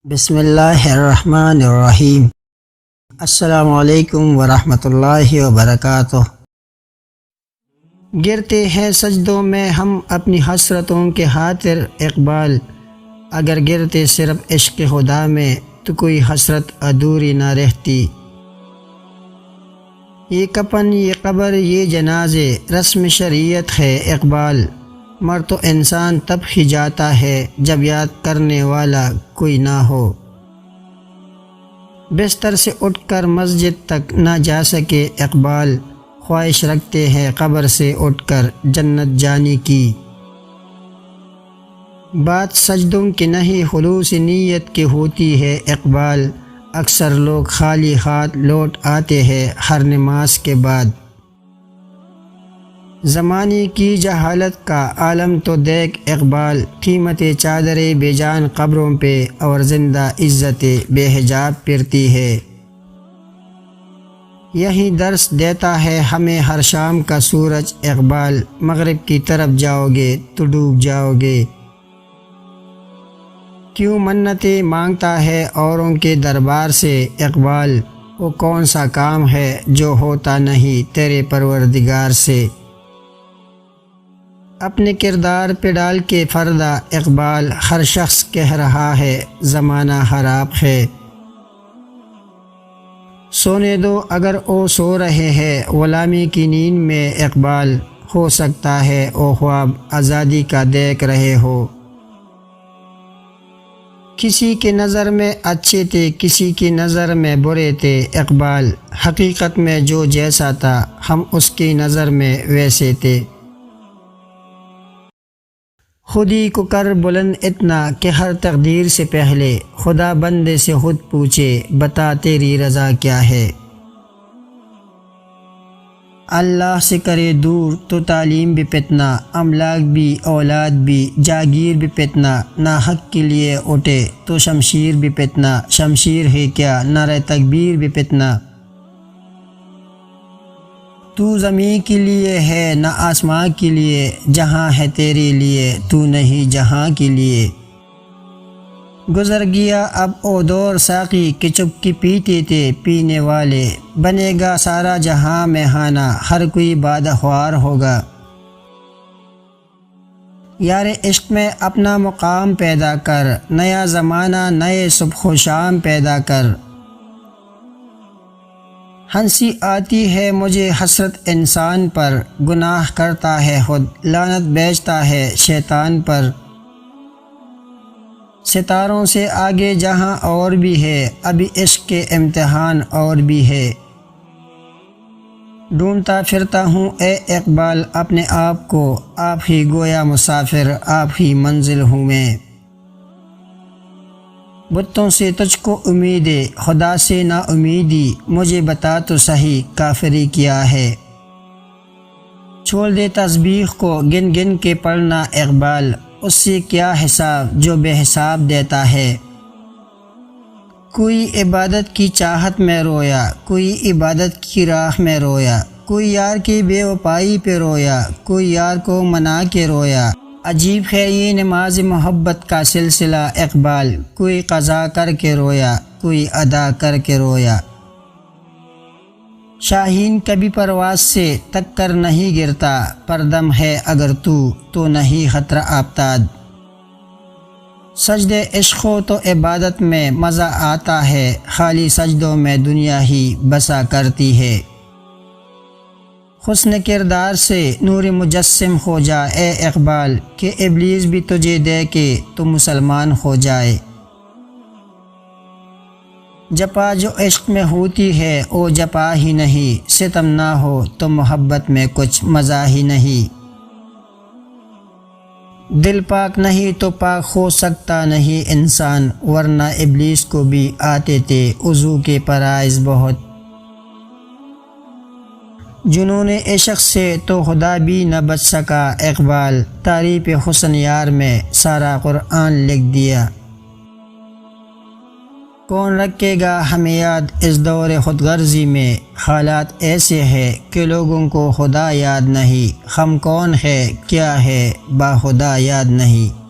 بسم اللہ الرحمن الرحیم۔ السلام علیکم ورحمۃ اللہ وبرکاتہ۔ گرتے ہیں سجدوں میں ہم اپنی حسرتوں کے خاطر اقبال، اگر گرتے صرف عشق خدا میں تو کوئی حسرت ادھوری نہ رہتی۔ یہ کفن، یہ قبر، یہ جنازے رسم شریعت ہے اقبال، مر تو انسان تب ہی جاتا ہے جب یاد کرنے والا کوئی نہ ہو۔ بستر سے اٹھ کر مسجد تک نہ جا سکے اقبال، خواہش رکھتے ہیں قبر سے اٹھ کر جنت جانے کی۔ بات سجدوں کی نہیں خلوص نیت کی ہوتی ہے اقبال، اکثر لوگ خالی ہاتھ لوٹ آتے ہیں ہر نماز کے بعد۔ زمانے کی جہالت کا عالم تو دیکھ اقبال، قیمت چادریں بے جان قبروں پہ اور زندہ عزت بے حجاب پھرتی ہے۔ یہی درس دیتا ہے ہمیں ہر شام کا سورج اقبال، مغرب کی طرف جاؤ گے تو ڈوب جاؤ گے۔ کیوں منتیں مانگتا ہے اوروں کے دربار سے اقبال، وہ کون سا کام ہے جو ہوتا نہیں تیرے پروردگار سے۔ اپنے کردار پہ ڈال کے پردہ اقبال، ہر شخص کہہ رہا ہے زمانہ خراب ہے۔ سونے دو اگر او سو رہے ہیں غلامی کی نیند میں اقبال، ہو سکتا ہے او خواب آزادی کا دیکھ رہے ہو۔ کسی کی نظر میں اچھے تھے کسی کی نظر میں برے تھے اقبال، حقیقت میں جو جیسا تھا ہم اس کی نظر میں ویسے تھے۔ خودی کو کر بلند اتنا کہ ہر تقدیر سے پہلے خدا بندے سے خود پوچھے بتا تیری رضا کیا ہے۔ اللہ سے کرے دور تو تعلیم بھی فتنہ، املاک بھی اولاد بھی جاگیر بھی فتنہ، نہ حق کے لیے اٹھے تو شمشیر بھی فتنہ، شمشیر ہے کیا نعرہ تکبیر بھی فتنہ۔ تو زمین کے لیے ہے نہ آسمان کے لیے، جہاں ہے تیرے لیے تو نہیں جہاں کے لیے۔ گزر گیا اب او دور ساقی کہ چپ کی پیتے تھے پینے والے، بنے گا سارا جہاں میں خانہ ہر کوئی بادخوار ہوگا۔ یار عشق میں اپنا مقام پیدا کر، نیا زمانہ نئے صبح و شام پیدا کر۔ ہنسی آتی ہے مجھے حسرت انسان پر، گناہ کرتا ہے خود لعنت بیچتا ہے شیطان پر۔ ستاروں سے آگے جہاں اور بھی ہے، ابھی عشق کے امتحان اور بھی ہے۔ ڈھونڈتا پھرتا ہوں اے اقبال اپنے آپ کو، آپ ہی گویا مسافر آپ ہی منزل ہوں میں۔ بتوں سے تجھ کو امیدیں خدا سے نا امیدی، مجھے بتا تو صحیح کافری کیا ہے۔ چھوڑ دے تسبیح کو گن گن کے پڑھنا اقبال، اس سے کیا حساب جو بے حساب دیتا ہے۔ کوئی عبادت کی چاہت میں رویا کوئی عبادت کی راہ میں رویا، کوئی یار کی بے وفائی پہ رویا کوئی یار کو منا کے رویا۔ عجیب ہے یہ نماز محبت کا سلسلہ اقبال، کوئی قضا کر کے رویا کوئی ادا کر کے رویا۔ شاہین کبھی پرواز سے تک کر نہیں گرتا، پردم ہے اگر تو نہیں خطرہ آفتاب۔ سجدے عشق ہو تو عبادت میں مزہ آتا ہے، خالی سجدوں میں دنیا ہی بسا کرتی ہے۔ حسن کردار سے نور مجسم ہو جا اے اقبال، کہ ابلیس بھی تجھے دیکھے تو مسلمان ہو جائے۔ جپا جو عشق میں ہوتی ہے او جپا ہی نہیں، ستم نہ ہو تو محبت میں کچھ مزہ ہی نہیں۔ دل پاک نہیں تو پاک ہو سکتا نہیں انسان، ورنہ ابلیس کو بھی آتے تھے وضو کے فرائض بہت۔ جنون عشق سے تو خدا بھی نہ بچ سکا اقبال، تعریف حسن یار میں سارا قرآن لکھ دیا۔ کون رکھے گا ہمیں یاد اس دور خود غرضی میں، حالات ایسے ہیں کہ لوگوں کو خدا یاد نہیں، ہم کون ہے کیا ہے با خدا یاد نہیں۔